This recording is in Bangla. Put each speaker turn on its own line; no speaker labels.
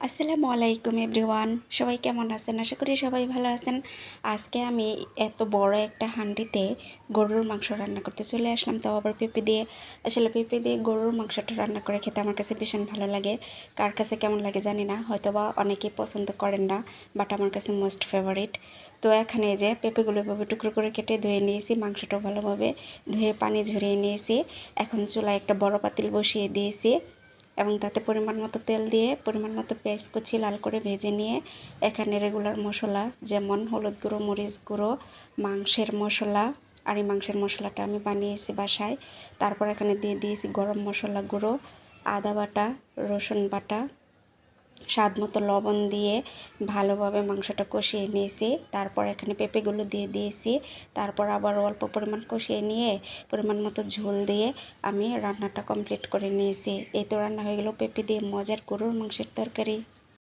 আসসালামু আলাইকুম এভরিওয়ান, সবাই কেমন আছেন? আশা করি সবাই ভালো আছেন। আজকে আমি এত বড় একটা হাঁড়িতে গরুর মাংস রান্না করতে চলে আসলাম, তাও আবার পেঁপে দিয়ে। আসলে পেঁপে দিয়ে গরুর মাংসটা রান্না করে খেতে আমার কাছে ভীষণ ভালো লাগে। কার কাছে কেমন লাগে জানি না, হয়তোবা অনেকেই পছন্দ করেন না, বাট আমার কাছে মোস্ট ফেভারিট। তো এখানে এই যে পেঁপেগুলো এভাবে টুকরো করে কেটে ধুয়ে নিয়েছি, মাংসটাও ভালোভাবে ধুয়ে পানি ঝরিয়ে নিয়েছি। এখন চুলায় একটা বড় পাতিল বসিয়ে দিয়েছি এবং তাতে পরিমাণ মতো তেল দিয়ে পরিমাণ মতো পেঁয়াজ কুচি লাল করে ভেজে নিয়ে এখানে রেগুলার মশলা যেমন হলুদ গুঁড়ো, মরিচ গুঁড়ো, মাংসের মশলা, আর এই মাংসের মশলাটা আমি বানিয়েছি বাসায়। তারপর এখানে দিয়ে দিয়েছি গরম মশলা গুঁড়ো, আদা বাটা, রসুন বাটা, স্বাদ মতো লবণ দিয়ে ভালোভাবে মাংসটা কষিয়ে নিয়েছি। তারপর এখানে পেঁপেগুলো দিয়ে দিয়েছি। তারপর আবার অল্প পরিমাণ কষিয়ে নিয়ে পরিমাণ মতো ঝোল দিয়ে আমি রান্নাটা কমপ্লিট করে নিয়েছি। এই তো রান্না হয়ে গেল পেঁপে দিয়ে মজার গরুর মাংসের তরকারি।